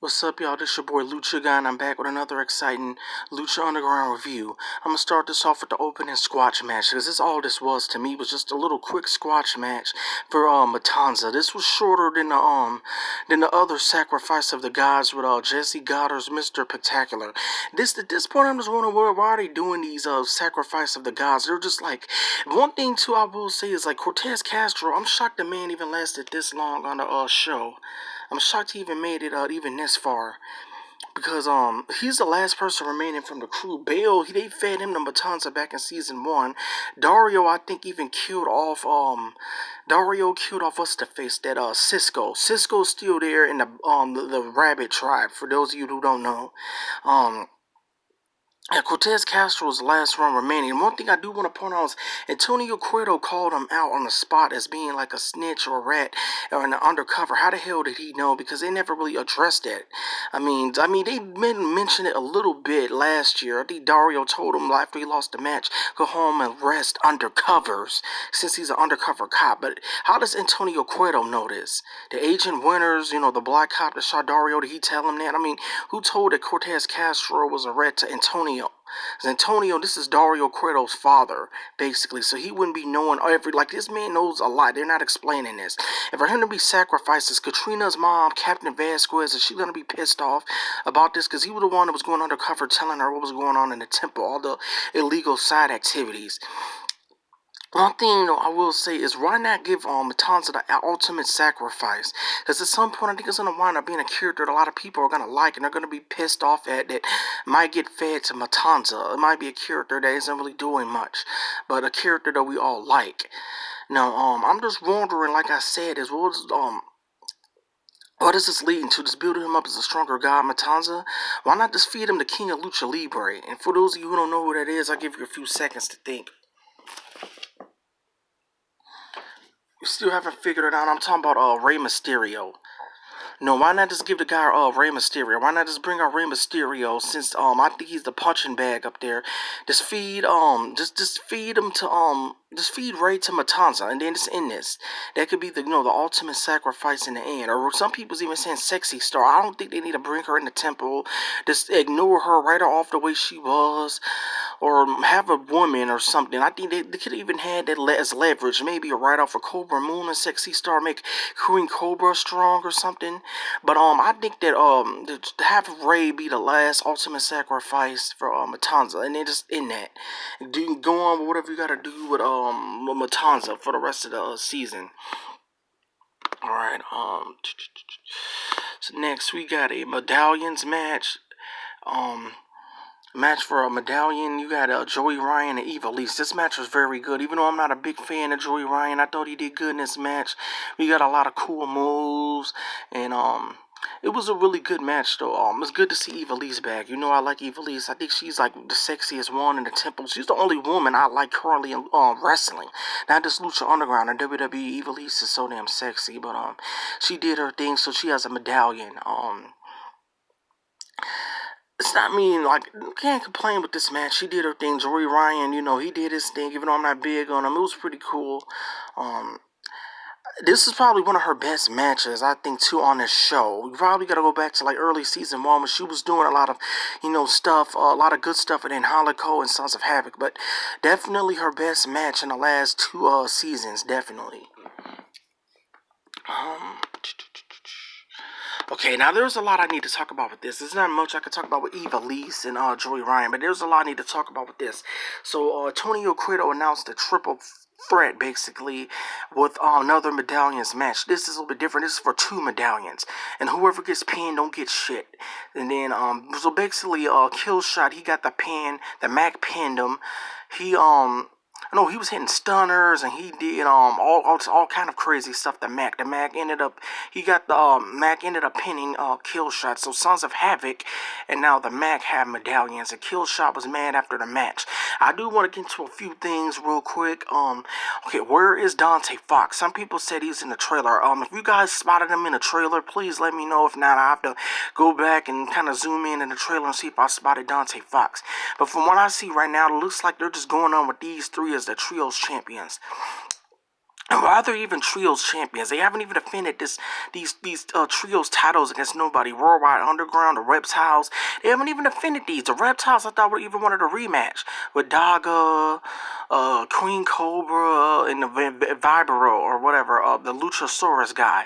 What's up, y'all? This your boy Lucha Guy, and I'm back with another exciting Lucha Underground review. I'm gonna start this off with the opening squash match, because this all this was to me was just a little quick squash match for Matanza. This was shorter than the other Sacrifice of the Gods with Jesse Goddard's Mr. Spectacular. At this point, I'm just wondering why are they doing these Sacrifice of the Gods? They're just like one thing too. I will say is like Cortez Castro. I'm shocked the man even lasted this long on the show. I'm shocked he even made it even this far, because he's the last person remaining from the crew. Bale, they fed him to Matanza back in season 1. Dario, I think, even killed off what's the face, that Cisco. Cisco's still there in the Rabbit tribe, for those of you who don't know. And Cortez Castro's last run remaining. And one thing I do want to point out is Antonio Cueto called him out on the spot as being like a snitch or a rat or an undercover. How the hell did he know? Because they never really addressed it. I mean, they mentioned it a little bit last year. I think Dario told him after he lost the match, go home and rest undercovers, since he's an undercover cop. But how does Antonio Cueto know this? The Agent Winters, the black cop that shot Dario, did he tell him that? I mean, who told that Cortez Castro was a rat to Antonio? Antonio, this is Dario Cueto's father, basically, so he wouldn't be knowing this man knows a lot. They're not explaining this. And for him to be sacrificed, is Katrina's mom, Captain Vasquez, is she going to be pissed off about this? Because he was the one that was going undercover telling her what was going on in the temple, all the illegal side activities. One thing, though, I will say is, why not give Matanza the ultimate sacrifice? Because at some point, I think it's going to wind up being a character that a lot of people are going to like, and they're going to be pissed off at, that might get fed to Matanza. It might be a character that isn't really doing much, but a character that we all like. Now, I'm just wondering, like I said, what is this leading to? Just building him up as a stronger god, Matanza? Why not just feed him the king of Lucha Libre? And for those of you who don't know who that is, I'll give you a few seconds to think. You still haven't figured it out. I'm talking about Rey Mysterio. No, why not just give the guy Rey Mysterio? Why not just bring out Rey Mysterio, since I think he's the punching bag up there. Just feed feed him to just feed Rey to Matanza, and then it's in this. That could be the the ultimate sacrifice in the end. Or some people's even saying Sexy Star. I don't think they need to bring her in the temple. Just ignore her, write her off the way she was, or have a woman or something. I think they could even had that as leverage. Maybe a write off for Cobra Moon and Sexy Star, make Queen Cobra strong or something. But I think that to have Rey be the last ultimate sacrifice for Matanza, and then just in that, go on with whatever you gotta do with Matanza for the rest of the season. All right. So next we got a medallions match. Match for a medallion. You got Joey Ryan and Eva Lise. This match was very good. Even though I'm not a big fan of Joey Ryan, I thought he did good in this match. We got a lot of cool moves, and it was a really good match though. It's good to see Eva Lise back. I like Eva Lise. I think she's like the sexiest one in the temple. She's the only woman I like currently in wrestling. Not just Lucha Underground or WWE. Eva Lise is so damn sexy, but she did her thing, so she has a medallion. It's not mean, like, can't complain with this match. She did her thing. Joey Ryan, he did his thing, even though I'm not big on him. It was pretty cool. This is probably one of her best matches, I think, too, on this show. You probably got to go back to, like, early season 1 when she was doing a lot of, stuff, a lot of good stuff in Holocaust and Sons of Havoc. But definitely her best match in the last 2 seasons, definitely. Okay, now there's a lot I need to talk about with this. There's not much I could talk about with Eva Lise and Joey Ryan, but there's a lot I need to talk about with this. So, Antonio Cueto announced a triple threat, basically, with another medallions match. This is a little bit different. This is for 2 medallions, and whoever gets pinned don't get shit. And then, so basically, Killshot, he got the pin. The Mac pinned him. He was hitting stunners, and he did all kind of crazy stuff. The Mac ended up pinning Killshot. So Sons of Havoc, and now the Mac have medallions, and Killshot was mad after the match. I do want to get into a few things real quick. Okay, where is Dante Fox? Some people said he's in the trailer. If you guys spotted him in the trailer, please let me know. If not, I have to go back and kind of zoom in the trailer and see if I spotted Dante Fox. But from what I see right now, it looks like they're just going on with these 3 as the trios champions. or other even trios champions. They haven't even defended these trios titles against nobody. Worldwide Underground, the Reptiles. They haven't even defended these. The Reptiles, I thought, would even wanted a rematch with Daga, Queen Cobra, and the Vibro or whatever. The Luchasaurus guy.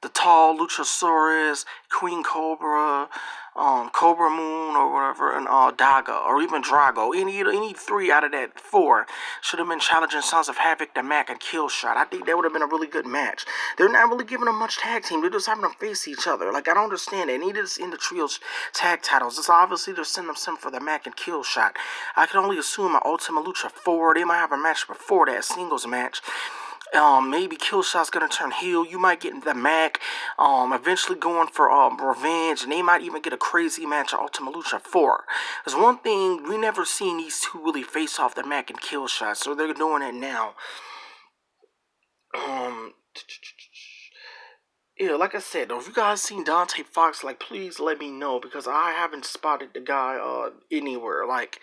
The tall Luchasaurus, Queen Cobra, Cobra Moon or whatever, and Daga, or even Drago. Any three out of that four should have been challenging Sons of Havoc, the Mac, and Killshot. I think that would have been a really good match. They're not really giving them much tag team. They're just having them face each other. Like, I don't understand. They need this in the trios tag titles. It's obviously they're sending them some for the Mac and Killshot. I can only assume at Ultima Lucha 4, they might have a match before that, singles match. Maybe Killshot's gonna turn heel. You might get the Mac, eventually going for revenge, and they might even get a crazy match at Ultima Lucha 4. There's one thing we never seen these two really face off, the Mac and Killshot, so they're doing it now. Um, Yeah, like I said, if you guys seen Dante Fox, like, please let me know, because I haven't spotted the guy anywhere. Like,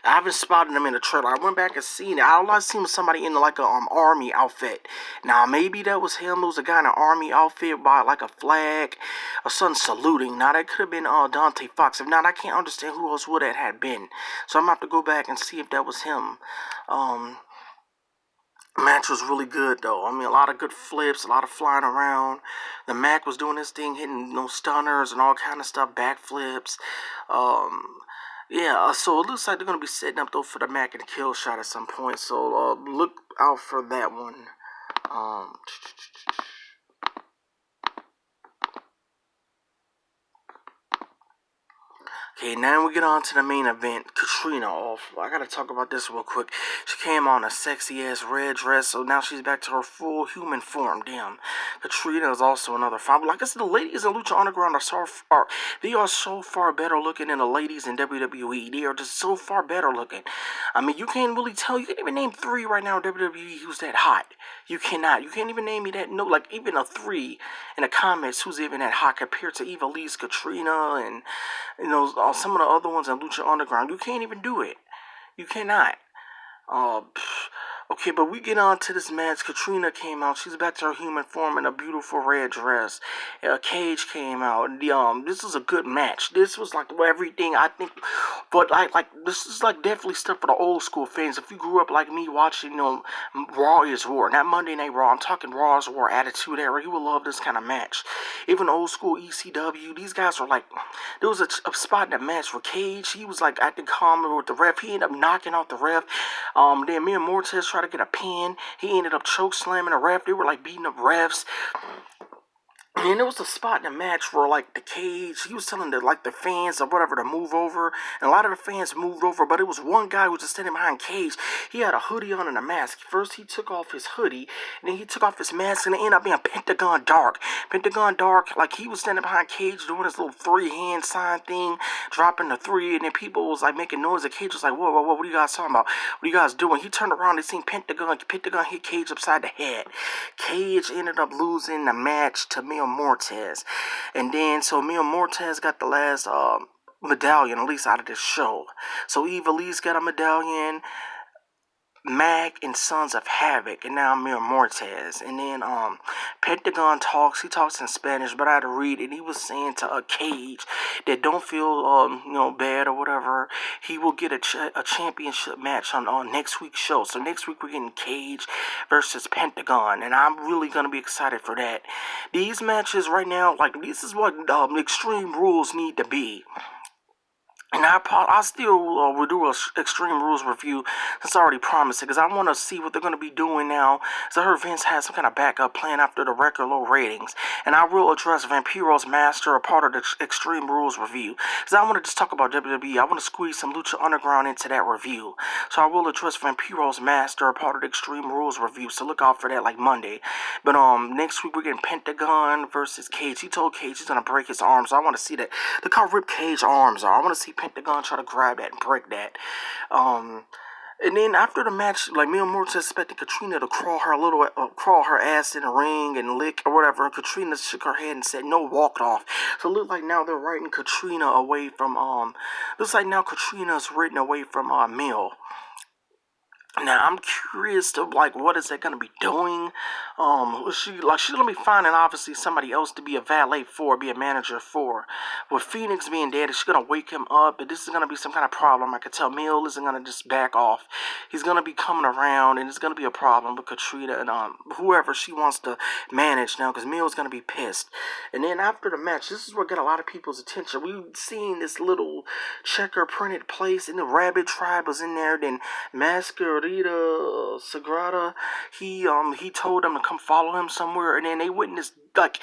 I haven't spotted him in the trailer. I went back and seen it. All I seen was somebody in like a army outfit. Now maybe that was him. It was a guy in an army outfit by like a flag or something saluting. Now that could have been Dante Fox. If not, I can't understand who else would that had been. So I'm gonna have to go back and see if that was him. Match was really good though. I mean, a lot of good flips, a lot of flying around. The Mac was doing his thing, hitting stunners and all kind of stuff, backflips. Yeah. So it looks like they're gonna be setting up though for the Mac and kill shot at some point. So look out for that one. Um, Okay, now we get on to the main event. Katrina off. I gotta talk about this real quick. She came on a sexy ass red dress, so now she's back to her full human form. Damn. Katrina is also another fine. Like I said, the ladies in Lucha Underground they are so far better looking than the ladies in WWE. They are just so far better looking. I mean, you can't really tell. You can't even name three right now in WWE who's that hot. You cannot. You can't even name me that. No, like even a three in the comments who's even that hot compared to Eva Lee's Katrina and some of the other ones in Lucha Underground. You can't even do it. You cannot. Uh, okay, but we get on to this match. Katrina came out. She's back to her human form in a beautiful red dress. Cage came out. This was a good match. This was like everything I think. But like this is like definitely stuff for the old school fans. If you grew up like me watching, Raw is War, not Monday Night Raw. I'm talking Raw is War, Attitude Era. You will love this kind of match. Even old school ECW. These guys were like, there was a spot in the match where Cage, he was like acting calm with the ref. He ended up knocking out the ref. Then me and Mortez tried to get a pin. He ended up choke slamming the ref. They were like beating up refs. And there was a spot in the match where, like, the Cage, he was telling the fans or whatever to move over. And a lot of the fans moved over, but it was one guy who was just standing behind Cage. He had a hoodie on and a mask. First, he took off his hoodie, and then he took off his mask, and it ended up being Pentagon Dark. Pentagon Dark, like, he was standing behind Cage doing his little three-hand sign thing, dropping the three, and then people was, like, making noise. And Cage was like, whoa, what are you guys talking about? What are you guys doing? He turned around and seen Pentagon hit Cage upside the head. Cage ended up losing the match to Mil Mortez. And then, so Mil Mortez got the last medallion, at least out of this show. So Eva Lee's got a medallion, Mac and Sons of Havoc, and now Mil Mortez. And then Pentagon talks. He talks in Spanish, but I had to read it. He was saying to a Cage that don't feel bad or whatever. He will get a championship match on next week's show. So next week we're getting Cage versus Pentagon, and I'm really gonna be excited for that. These matches right now, like, this is what Extreme Rules need to be. And I still will do a Extreme Rules review since I already promised it, because I want to see what they're going to be doing now. So I heard Vince has some kind of backup plan after the record low ratings. And I will address Vampiro's Master, a part of the Extreme Rules review. Because I want to just talk about WWE. I want to squeeze some Lucha Underground into that review. So I will address Vampiro's Master, a part of the Extreme Rules review. So look out for that like Monday. But next week we're getting Pentagon versus Cage. He told Cage he's going to break his arms. So I want to see that. Look how ripped Cage's arms are. I want to see Pentagon try to grab that and break that. And then after the match, like, Mil Mortez expected Katrina to crawl her ass in the ring and lick or whatever. And Katrina shook her head and said no, walked off. So it looks like now they're writing Katrina away from Looks like now Katrina's written away from Mil. Now I'm curious to like what is that gonna be doing? She's gonna be finding obviously somebody else to be a valet for, be a manager for. With Phoenix being dead, she's gonna wake him up, but this is gonna be some kind of problem. I could tell Mill isn't gonna just back off. He's gonna be coming around, and it's gonna be a problem with Katrina and whoever she wants to manage now, because Mill's gonna be pissed. And then after the match, this is what got a lot of people's attention. We've seen this little checker printed place, and the Rabbit Tribe was in there. Then Masquerita Sagrada, he told them to come follow him somewhere, and then they witnessed like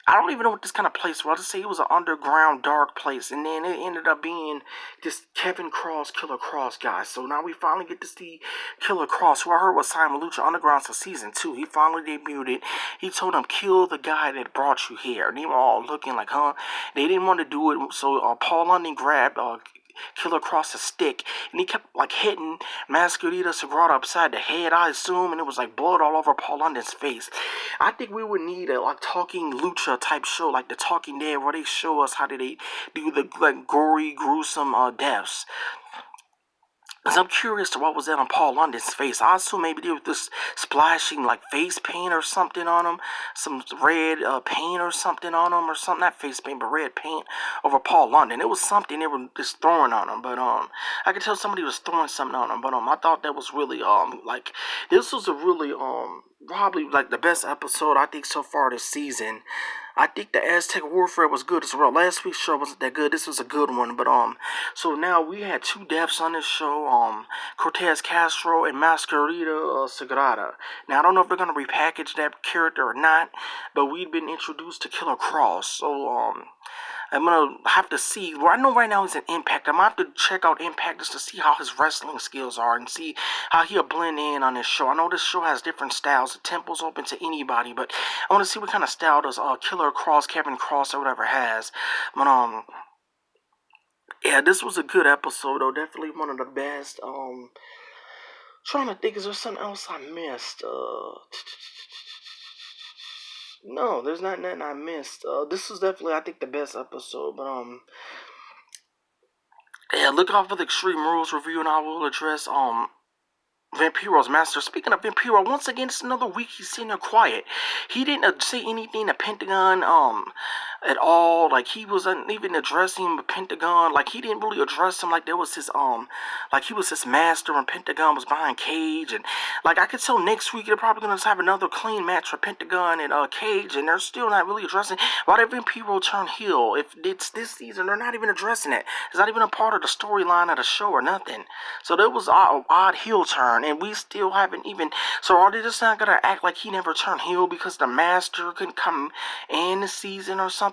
I don't even know what this kind of place was. I'll just say it was an underground dark place, and then it ended up being this Kevin Cross, Killer Cross guy. So now we finally get to see Killer Cross, who I heard was signed with Lucha Underground for season 2. He finally debuted. He told them, kill the guy that brought you here. And they were all looking like, huh? They didn't want to do it, so Paul London grabbed Killer Cross a stick, and he kept like hitting Masquerita Sagrada upside the head, I assume, and it was like blood all over Paul London's face. I think we would need a like talking lucha type show, like The Talking Dead, where they show us how did they do the like gory, gruesome deaths. Cause I'm curious to what was that on Paul London's face. I assume maybe they were just splashing like face paint or something on him, some red paint or something on him, or something, not face paint, but red paint over Paul London. It was something they were just throwing on him, but I could tell somebody was throwing something on him, but I thought that was really like this was a really probably like the best episode I think so far this season. I think the Aztec Warfare was good as well. Last week's show wasn't that good. This was a good one, but so now we had 2 deaths on this show. Cortez Castro and Masquerita Sagrada. Now I don't know if they're gonna repackage that character or not, but we've been introduced to Killer Cross. So I'm gonna have to see. Well, I know right now he's an Impact. I'm gonna have to check out Impact just to see how his wrestling skills are and see how he'll blend in on this show. I know this show has different styles. The temple's open to anybody, but I want to see what kind of style does Killer Cross, Kevin Cross, or whatever has. But yeah, this was a good episode though. Definitely one of the best. Trying to think, is there something else I missed? No, there's not nothing I missed. This is definitely, I think, the best episode. But yeah, look out for the Extreme Rules review, and I will address Vampiro's master. Speaking of Vampiro, once again, it's another week he's sitting there quiet. He didn't say anything to Pentagon at all. Like he wasn't even addressing the Pentagon. Like he didn't really address him like there was his like he was his master and Pentagon was behind Cage. And like I could tell next week they're probably gonna have another clean match for Pentagon and Cage, and they're still not really addressing why did Vampiro turn heel. If it's this season, they're not even addressing it. It's not even a part of the storyline of the show or nothing. So there was an odd heel turn, and we still haven't even. So are they just not gonna act like he never turned heel because the master couldn't come in the season or something?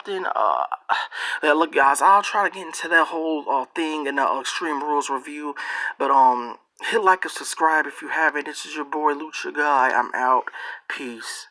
Yeah, look, guys, I'll try to get into that whole thing in the Extreme Rules review, but hit like and subscribe if you haven't. This is your boy Lucha Guy. I'm out. Peace.